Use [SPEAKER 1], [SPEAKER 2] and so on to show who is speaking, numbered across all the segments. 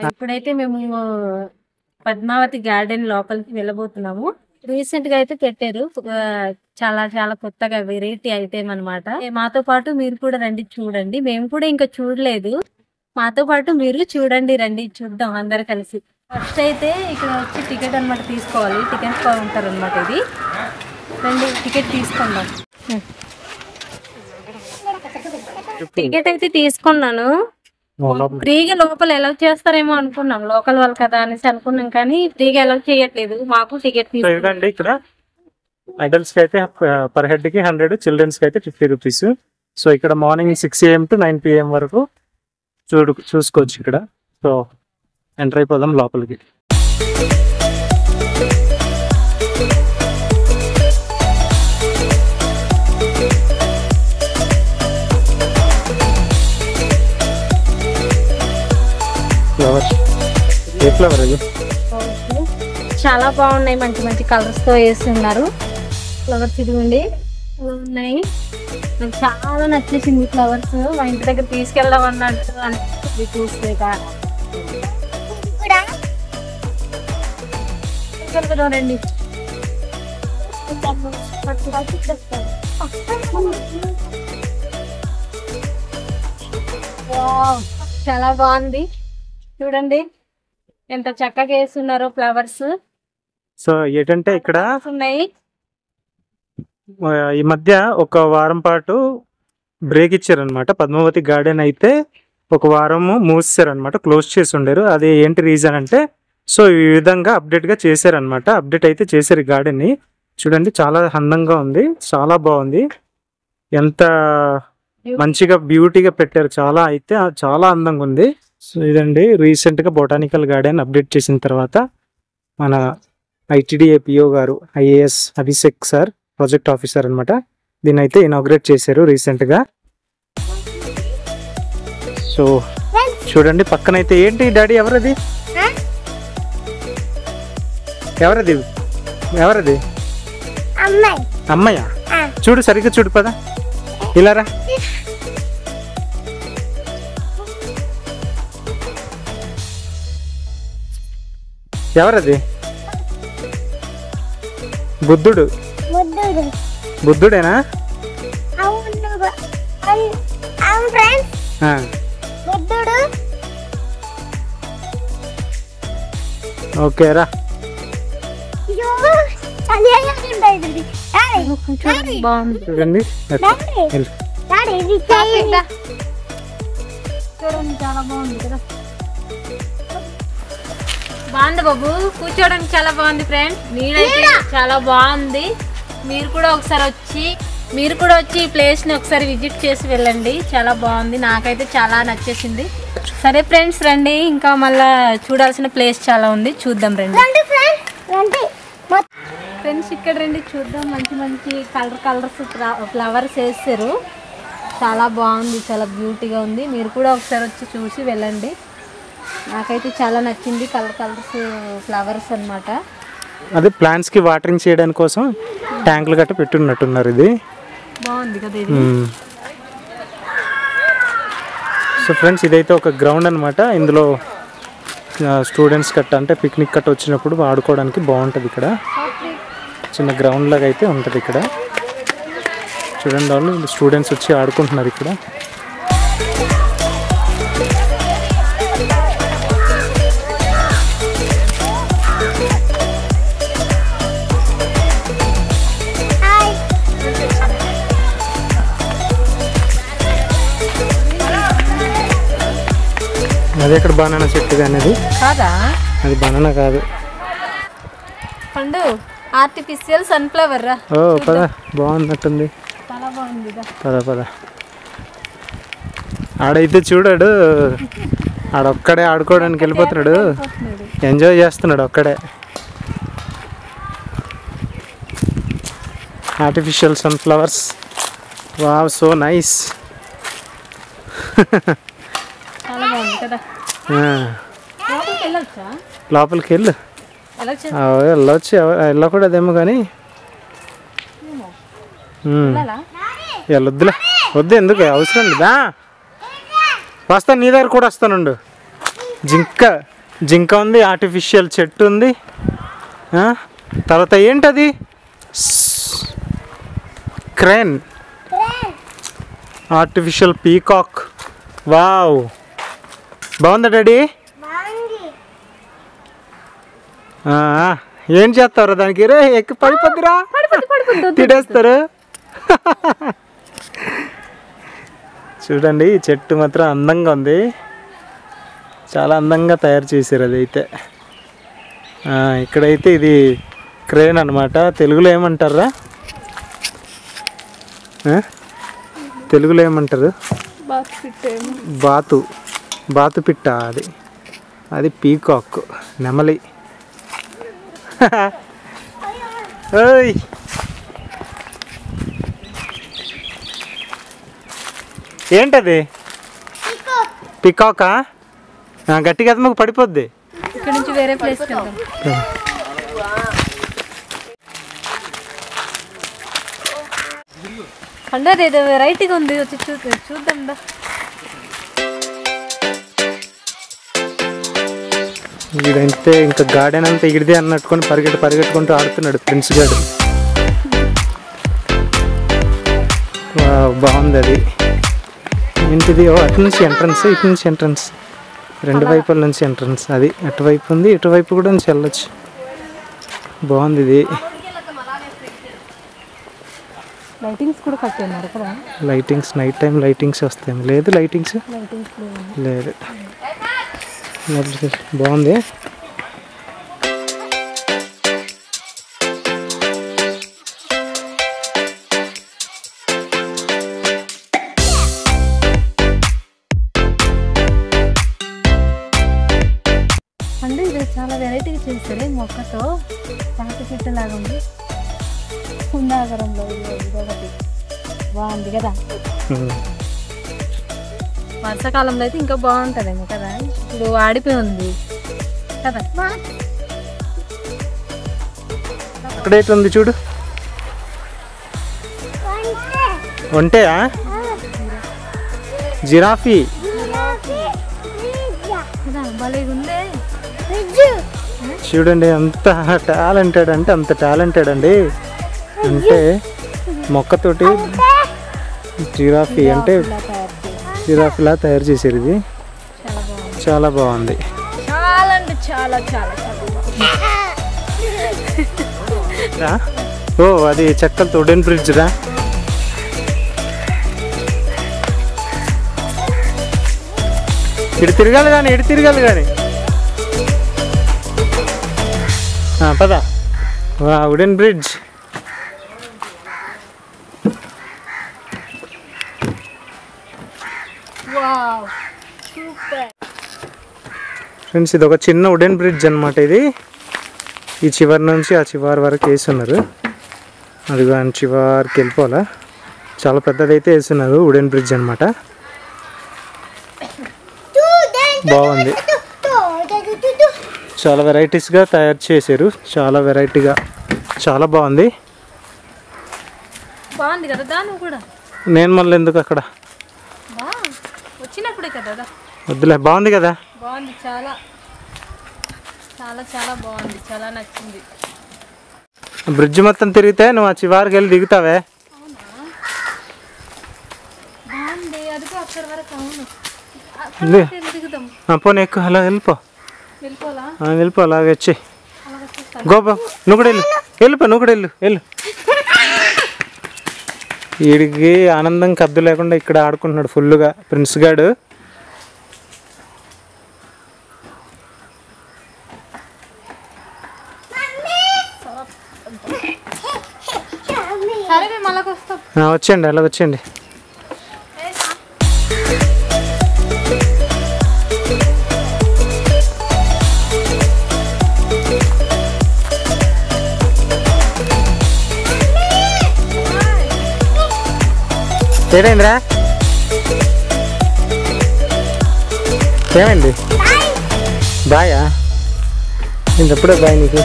[SPEAKER 1] ఇప్పుడైతే మేము పద్మావతి గార్డెన్ లోపలికి వెళ్ళబోతున్నాము. రీసెంట్ గా అయితే పెట్టారు, చాలా చాలా కొత్తగా వెరైటీ ఐటెం అన్నమాట. మాతో పాటు మీరు కూడా రండి చూడండి. మేము కూడా ఇంకా చూడలేదు, మాతో పాటు మీరు చూడండి, రండి చూద్దాం అందరు కలిసి. ఫస్ట్ అయితే ఇక్కడ వచ్చి టికెట్ అనమాట తీసుకోవాలి, టికెట్ కౌంటర్ అనమాట ఇది. రండి టికెట్ తీసుకుందాం. టికెట్ అయితే తీసుకున్నాను, ఫ్రీగా లోపల ఎలా చేస్తారేమో అనుకున్నాం, లోకల్ వాళ్ళు కదా అనేసి అనుకున్నాం, కానీ ఫ్రీగా ఎలా చేయట్లేదు. మాకు టికెట్
[SPEAKER 2] తీసుకుంటే ఇక్కడ అడల్ట్స్ కి అయితే పర్ హెడ్ కి 100, చిల్డ్రన్స్ కి అయితే 50 రూపీస్. సో ఇక్కడ మార్నింగ్ 6 AM to 9 PM వరకు చూసుకోవచ్చు ఇక్కడ. సో ఎంటర్ అయిపోదాం లోపలికి. ఏ ఫ్లవర్ ఇది?
[SPEAKER 1] చాలా బాగున్నాయి, మంచి మంచి కలర్స్ తో వేస్తున్నారు. ఫ్లవర్స్ ఇదిగోండి ఉన్నాయి, నాకు చాలా నచ్చేసింది ఫ్లవర్స్. మా ఇంటి దగ్గర తీసుకెళ్దాం అన్నట్టు అనిపిస్తుంది చూసాక. రండి చాలా బాగుంది చూడండి, ఎంత చక్కగా వేస్తున్నారో ఫ్లవర్స్.
[SPEAKER 2] సో ఏంటంటే ఇక్కడ
[SPEAKER 1] ఉన్నాయి.
[SPEAKER 2] ఈ మధ్య ఒక వారం పాటు బ్రేక్ ఇచ్చారనమాట. పద్మావతి గార్డెన్ అయితే ఒక వారము మూసారనమాట, క్లోజ్ చేసి ఉండేరు. అది ఏంటి రీజన్ అంటే, సో ఈ విధంగా అప్డేట్ గా చేశారనమాట. అప్డేట్ అయితే చేశారు ఈ గార్డెన్ ని. చూడండి చాలా అందంగా ఉంది, చాలా బాగుంది, ఎంత మంచిగా బ్యూటీగా పెట్టారు, చాలా అయితే చాలా అందంగా ఉంది. సో ఇదండి రీసెంట్ గా బొటానికల్ గార్డెన్ అప్డేట్ చేసిన తర్వాత మన ITDA PO గారు IAS Abhishek sir, project officer అనమాట, దీన్ని అయితే ఇనాగ్రేట్ చేశారు రీసెంట్ గా. సో చూడండి పక్కనైతే ఏంటి డాడీ, ఎవరది ఎవరది ఎవరది? అమ్మాయ్యా? చూడు సరిగ్గా చూడు, పద ఇలా రా. ఎవరది? బుద్ధుడు. బుద్ధుడేనా? ఓకే రా. చూడండి
[SPEAKER 1] చాలా బాగుంది కదా, బాగుంది బాబు, కూర్చోడానికి చాలా బాగుంది ఫ్రెండ్స్. నీడైతే చాలా బాగుంది. మీరు కూడా వచ్చి ఈ ప్లేస్ ని ఒకసారి విజిట్ చేసి వెళ్ళండి, చాలా బాగుంది, నాకైతే చాలా నచ్చేసింది. సరే ఫ్రెండ్స్ రండి, ఇంకా మళ్ళా చూడాల్సిన ప్లేస్ చాలా ఉంది, చూద్దాం రండి ఫ్రెండ్స్. ఇక్కడ రండి చూద్దాం, మంచి మంచి కలర్స్ ఫ్లవర్స్ వేస్తారు, చాలా బాగుంది, చాలా బ్యూటీగా ఉంది. మీరు కూడా ఒకసారి వచ్చి చూసి వెళ్ళండి, నాకైతే చాలా నచ్చింది. కలర్స్ ఫ్లవర్స్ అన్నమాట.
[SPEAKER 2] అదే ప్లాంట్స్ కి వాటరింగ్ చేయడానికి కోసం ట్యాంకులు గట్ట పెట్టున్నట్టున్నారు. ఇది
[SPEAKER 1] బాగుంది కదా ఇది.
[SPEAKER 2] సో ఫ్రెండ్స్ ఇదైతే ఒక గ్రౌండ్ అనమాట. ఇందులో స్టూడెంట్స్ కట్ట అంటే పిక్నిక్ కట్ట వచ్చినప్పుడు ఆడుకోవడానికి బాగుంటుంది. ఇక్కడ చిన్న గ్రౌండ్ లాగా అయితే ఉంటుంది. ఇక్కడ చూడండి, వాళ్ళు స్టూడెంట్స్ వచ్చి ఆడుకుంటున్నారు ఇక్కడ. అదే ఇక్కడ బనానా చెట్టు అనేది
[SPEAKER 1] కాదా?
[SPEAKER 2] అది బనానా కాదు,
[SPEAKER 1] పండు ఆర్టిఫిషియల్ సన్ఫ్లవర్ రా.
[SPEAKER 2] ఓ పద, బాగున్నట్టుంది,
[SPEAKER 1] చాలా బాగుంది.
[SPEAKER 2] పద పద. ఆడైతే చూడాడు, ఆడొక్కడే ఆడుకోవడానికి వెళ్ళిపోతున్నాడు, ఎంజాయ్ చేస్తున్నాడు ఒక్కడే. Artificial sunflowers, wow so nice.
[SPEAKER 1] చాలా బాగుంది కదా.
[SPEAKER 2] లోపలికి వెళ్ళు, వెళ్ళొచ్చు, వెళ్ళకూడదేమో కానీ వెళ్ళొద్దులే, వద్దు, ఎందుకు అవసరం లేదా? వస్తాను, నీ దగ్గర కూడా వస్తానుండు. జింక ఉంది, ఆర్టిఫిషియల్ చెట్టు ఉంది. తర్వాత ఏంటది? Crane, artificial peacock. వావ్, బాగుందా డాడీ? ఏం చేస్తారా దానికి? రే ఎక్కి పడిపోద్దిరా, తిడేస్తారు. చూడండి, ఈ చెట్టు మాత్రం అందంగా ఉంది, చాలా అందంగా తయారు చేశారు. అది అయితే ఇక్కడైతే ఇది క్రేన్ అనమాట. తెలుగులో ఏమంటారా? తెలుగులో ఏమంటారు? బాతు పిట్ట. అది పీకాక్, నెమలి. ఓయ్, ఏంటది? పికాకా? గట్టిగా మాకు పడిపోద్ది.
[SPEAKER 1] ఇక్కడ నుంచి వేరే ప్లేస్కి వెళ్దాం. అంటే అదేదో వెరైటీగా ఉంది, వచ్చి చూద్దాం దా.
[SPEAKER 2] వీడంతే ఇంకా గార్డెన్ అంతా ఇడిదే అన్నట్టుకొని పరిగెట్టుకుంటూ ఆడుతున్నాడు ప్రిన్స్ గాడు. బాగుంది. అది ఏంటిది? అటు నుంచి ఎంట్రన్స్, ఇటు నుంచి ఎంట్రన్స్, రెండు వైపుల నుంచి ఎంట్రన్స్. అది అటువైపు ఉంది, ఇటువైపు కూడా నుంచి వెళ్ళొచ్చు. బాగుంది ఇది.
[SPEAKER 1] లైటింగ్స్ కూడా కట్టున్నారు ఇక్కడ.
[SPEAKER 2] లైటింగ్స్ నైట్ టైం లైటింగ్స్ వస్తాయి. లేదు లైటింగ్స్ లేదు. బాగుంది.
[SPEAKER 1] అంటే ఇది చాలా వెరైటీగా చేస్తారు. మొక్కతో తాటి చెట్టు లాగా ఉంది. కుండాగరంలో ఇదొకటి బాగుంది కదా. వర్షాకాలంలో అయితే ఇంకా బాగుంటుందేమో కదా. ఇప్పుడు ఆడిపోయి ఉంది కదా.
[SPEAKER 2] అక్కడైతే ఉంది చూడు. ఒంటేయా? జిరాఫీ. చూడండి ఎంత టాలెంటెడ్ అంటే అంత టాలెంటెడ్ అండి. అంటే మొక్కతోటి జిరాఫీ అంటే జిరాఫీలా తయారు చేశారు. ఇది చాలా బాగుంది. ఓ, అది చెక్కలతో వుడెన్ బ్రిడ్జ్ రా. ఇటు తిరగాలి కానీ పద. Wooden bridge. ఫ్రెండ్స్, ఇది ఒక చిన్న వుడెన్ బ్రిడ్జ్ అనమాట. ఇది ఈ చివరి నుంచి ఆ చివరి వరకు వేస్తున్నారు. అది కానీ చివరికి వెళ్ళిపోవాలా. చాలా పెద్దదైతే వేస్తున్నారు. వుడెన్ బ్రిడ్జ్ అనమాట. బాగుంది. చాలా వెరైటీస్గా తయారు చేశారు. చాలా వెరైటీగా చాలా బాగుంది.
[SPEAKER 1] కదా దాని కూడా.
[SPEAKER 2] నేను మళ్ళీ ఎందుకు అక్కడ
[SPEAKER 1] వచ్చినప్పుడే కదా.
[SPEAKER 2] వద్దులే, బాగుంది కదా.
[SPEAKER 1] బాగుంది, చాలా చాలా చాలా బాగుంది. చాలా నచ్చింది.
[SPEAKER 2] బ్రిడ్జ్ మొత్తం తిరిగితే నువ్వు ఆ చివరికి వెళ్ళి దిగుతావే.
[SPEAKER 1] బాగుంది. అదిగో అక్కడ వరకు.
[SPEAKER 2] పోనీ ఎక్కువ అలా వెళ్ళిపో. అలాగే వచ్చి గోపా, నువ్వు కూడా నువ్వు కూడా వెళ్ళు. వీడికి ఆనందం కద్దు లేకుండా ఇక్కడ ఆడుకుంటున్నాడు ఫుల్గా ప్రిన్స్ గాడు. వచ్చేయండి, అలా వచ్చేయండి. ఏమైందిరా? ఏమైంది? బాయా? నేను ఎప్పుడే బాయ్ నీకు.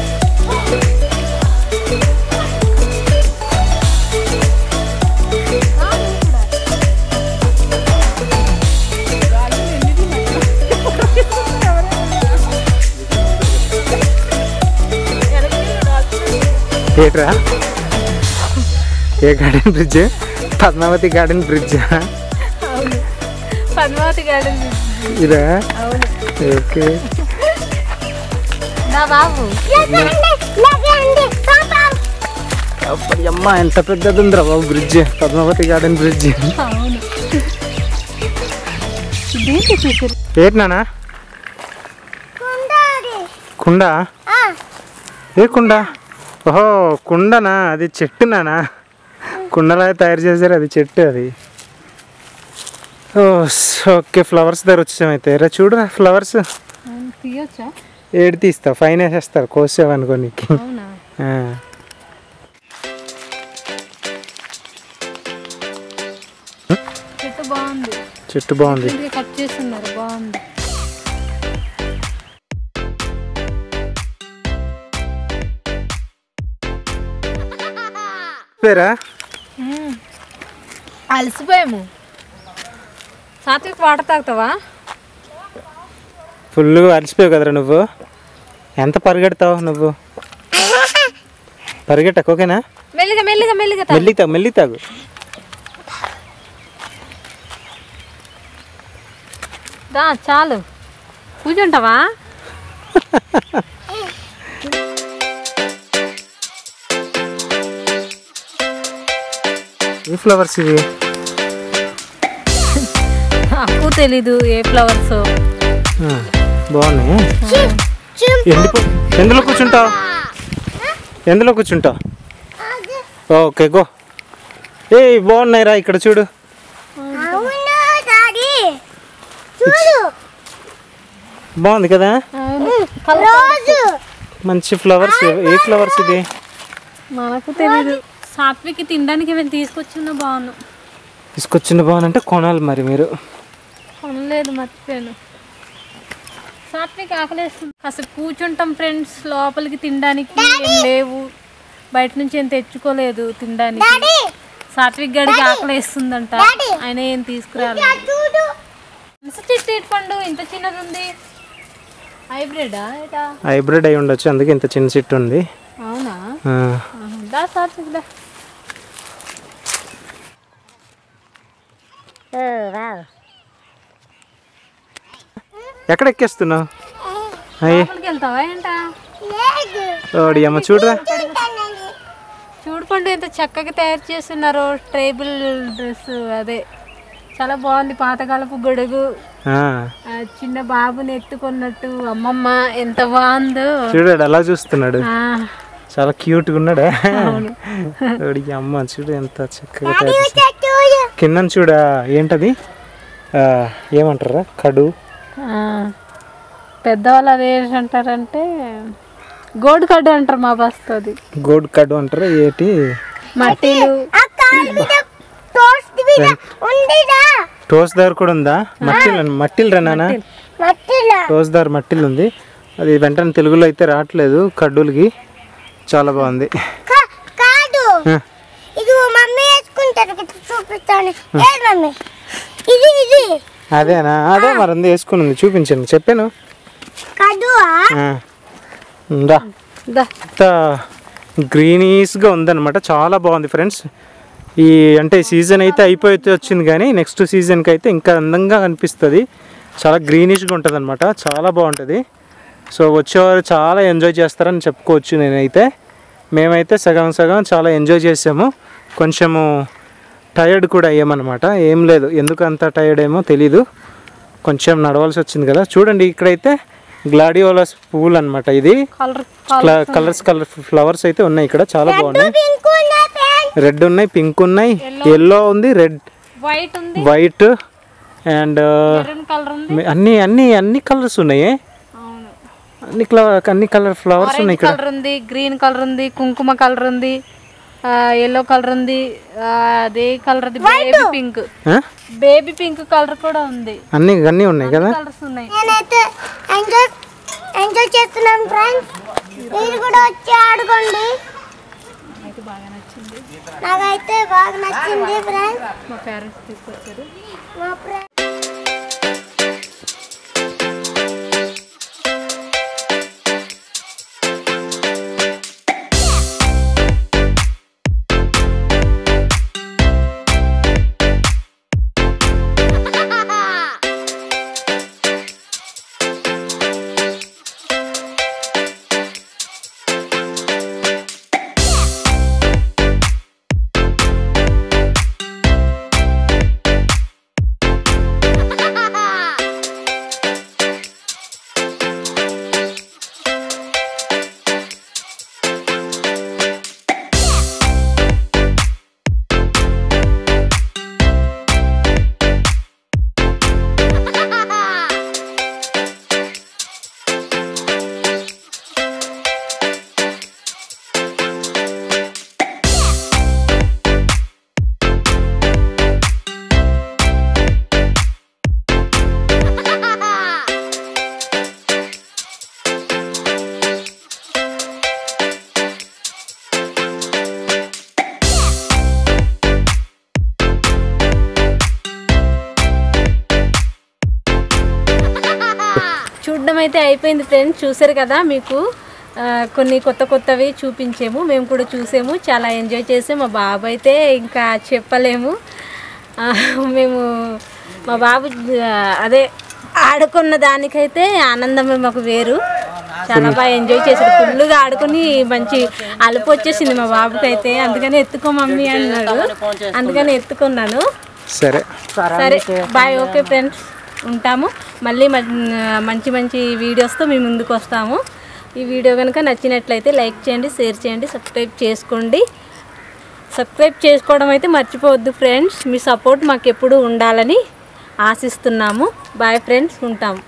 [SPEAKER 2] ఏట్రా ఏ garden bridge? Padmavati garden bridge.
[SPEAKER 1] అవును, పద్మావతి గార్డెన్
[SPEAKER 2] ఇదా?
[SPEAKER 1] అవును.
[SPEAKER 2] ఓకే.
[SPEAKER 1] నా బాబు
[SPEAKER 2] అమ్మ ఎంత పెద్దది ఉందిరా బాబు బ్రిడ్జ్, పద్మావతి గార్డెన్ బ్రిడ్జ్.
[SPEAKER 1] అవును. ఇదేంటి చూసారు?
[SPEAKER 2] ఏంటి నానా? కుండ? ఏ కుండ? ఓహో కుండనా, అది చెట్టు నానా. కుండలా తయారు చేశారు, అది చెట్టు అది. ఓ ఓకే, ఫ్లవర్స్ దగ్గర వచ్చాం అయితే. రా చూడరా ఫ్లవర్స్.
[SPEAKER 1] తీయొచ్చా?
[SPEAKER 2] ఏడు తీస్తా, ఫైన్ వేసేస్తారు కోసేవనుకో నీకు.
[SPEAKER 1] అవునా? చెట్టు బాగుంది.
[SPEAKER 2] చెట్టు బాగుంది.
[SPEAKER 1] కట్ చేస్తున్నారు, బాగుంది.
[SPEAKER 2] పేరా
[SPEAKER 1] అలసిపోయాము. సాత్విక్ వాటర్ తాగుతావా?
[SPEAKER 2] ఫుల్గా అలసిపోయావు కదరా నువ్వు. ఎంత పరిగెడతావు నువ్వు? పరిగెట్టకు, ఓకేనా?
[SPEAKER 1] మెల్లిగా మెల్లిగా మెల్లిగా
[SPEAKER 2] మెల్లిగా తాగు, మెల్లిగా తాగు.
[SPEAKER 1] దా చాలు. కూర్చుంటావా?
[SPEAKER 2] ఏ ఫ్లవర్స్ ఇవి?
[SPEAKER 1] నాకు తెలీదు ఏ ఫ్లవర్స్.
[SPEAKER 2] బాగున్నాయి. ఎందులో కూర్చుంటావు? ఎందులో కూర్చుంటావు? Okay go. ఏ బాగున్నాయి రా, ఇక్కడ చూడు. బాగుంది కదా, మంచి ఫ్లవర్స్. ఏ ఫ్లవర్స్ ఇది?
[SPEAKER 1] మనకు తెలీదు. సాత్విక్ తినడానికి మేము తీసుకొచ్చిన బాగున్నాం.
[SPEAKER 2] తీసుకొచ్చిన బాగుందంటే కొనాలి మరి మీరు.
[SPEAKER 1] కొనలేదు, మర్చిపోయాను. సాత్విక్ ఆకలేస్తుంది. అసలు కూర్చుంటాం ఫ్రెండ్స్, లోపలికి తినడానికి ఏం లేవు. బయట నుంచి ఏం తెచ్చుకోలేదు తినడానికి. సాత్విక్ గడికి ఆకలేస్తుందంట, ఆయన ఏం తీసుకురాలేదు. చెట్టు పండు ఇంత చిన్నది ఉంది. హైబ్రిడా?
[SPEAKER 2] హైబ్రిడ్ అయి ఉండొచ్చు, అందుకే ఇంత చిన్న చెట్టు ఉంది.
[SPEAKER 1] అవునా? దా సాత్విక్ దా.
[SPEAKER 2] ఎక్కడ ఎక్కేస్తున్నావు?
[SPEAKER 1] వెళ్తావా ఏంటా?
[SPEAKER 2] అమ్మ చూడరా,
[SPEAKER 1] చూడుకోండి ఎంత చక్కగా తయారు చేస్తున్నారు. ట్రైబల్ డ్రెస్, అదే చాలా బాగుంది. పాతకాలపు గొడుగు, చిన్న బాబుని ఎత్తుకున్నట్టు. అమ్మమ్మ ఎంత బాగుందో
[SPEAKER 2] చూడాడు, అలా చూస్తున్నాడు. చాలా క్యూట్ గా ఉన్నాడా? అమ్మ చూడు ఎంత చక్కగా కింద చూడా. ఏంటది, ఏమంటారా? కడు.
[SPEAKER 1] పెద్దవాళ్ళు అదే అంటారంటే గోడు కడ్డు అంటారు. మా బస్తది
[SPEAKER 2] గోడు కడ్డు అంటారు. ఏంటి
[SPEAKER 1] మట్టిలు.
[SPEAKER 2] టోస్ దార్ కూడా ఉందా? మట్టిలు రా నాన్న, టోస్ దార్ మట్టిలు ఉంది. అది వెంటనే తెలుగులో అయితే రావట్లేదు. కడ్డూలకి చాలా బాగుంది. అదేనా? అదే మరి ఉంది, వేసుకుని చూపించండి. చెప్పాను గ్రీనీస్గా ఉందన్నమాట. చాలా బాగుంది ఫ్రెండ్స్. ఈ అంటే సీజన్ అయితే అయిపోతే వచ్చింది, కానీ నెక్స్ట్ సీజన్కి అయితే ఇంకా అందంగా కనిపిస్తుంది. చాలా గ్రీనిష్గా ఉంటుంది అనమాట, చాలా బాగుంటుంది. సో వచ్చేవారు చాలా ఎంజాయ్ చేస్తారని చెప్పుకోవచ్చు. నేనైతే మేమైతే సగం సగం చాలా ఎంజాయ్ చేసాము. కొంచెము టైర్డ్ కూడా అయ్యామన్నమాట. ఏం లేదు, ఎందుకు అంత టైర్డ్ ఏమో తెలీదు, కొంచెం నడవాల్సి వచ్చింది కదా. చూడండి ఇక్కడైతే గ్లాడియోలస్ పూల్ అనమాట. ఇది కలర్ ఫ్లవర్స్ అయితే ఉన్నాయి ఇక్కడ, చాలా బాగున్నాయి. రెడ్ ఉన్నాయి, పింక్ ఉన్నాయి, ఎల్లో ఉంది, రెడ్, వైట్ అండ్ అన్ని అన్ని అన్ని కలర్స్ ఉన్నాయి. అన్ని కలర్ ఫ్లవర్స్ ఉన్నాయి ఇక్కడ.
[SPEAKER 1] గ్రీన్ కలర్ ఉంది, కుంకుమ కలర్ ఉంది, ఎల్లో కలర్ ఉంది, అదే colour baby pink, baby pink colour కూడా ఉంది.
[SPEAKER 2] అన్ని అన్ని ఉన్నాయి కదా,
[SPEAKER 1] కలర్స్ ఉన్నాయి.
[SPEAKER 3] నేనైతే ఎంజాయ్ చేస్తున్నాను ఫ్రెండ్స్. మీరు కూడా వచ్చి ఆడుకోండి. నాకైతే బాగా నచ్చింది ఫ్రెండ్స్.
[SPEAKER 1] మా పేరెంట్స్ తీసుకొచ్చారు.
[SPEAKER 3] మా ఫ్రెండ్స్
[SPEAKER 1] చూడడం అయితే అయిపోయింది ఫ్రెండ్స్. చూసారు కదా, మీకు కొన్ని కొత్తవి చూపించాము, మేము కూడా చూసాము, చాలా ఎంజాయ్ చేసాము. మా బాబు అయితే ఇంకా చెప్పలేము. మేము మా బాబు అదే ఆడుకున్న దానికైతే ఆనందమే మాకు వేరు. చాలా బాగా ఎంజాయ్ చేశాడు, ఫుల్గా ఆడుకుని మంచి అలుపు వచ్చేసింది మా బాబుకి అయితే. అందుకని ఎత్తుకో మమ్మీ అన్నాడు, అందుకని ఎత్తుకున్నాను.
[SPEAKER 2] సరే
[SPEAKER 1] బాయ్. ఓకే ఫ్రెండ్స్, ఉంటాము. మళ్ళీ మంచి వీడియోస్తో మీ ముందుకు వస్తాము. ఈ వీడియో కనుక నచ్చినట్లయితే లైక్ చేయండి, షేర్ చేయండి, సబ్స్క్రైబ్ చేసుకోండి. సబ్స్క్రైబ్ చేసుకోవడం అయితే మర్చిపోవద్దు ఫ్రెండ్స్. మీ సపోర్ట్ మాకు ఎప్పుడూ ఉండాలని ఆశిస్తున్నాము. బాయ్ ఫ్రెండ్స్, ఉంటాము.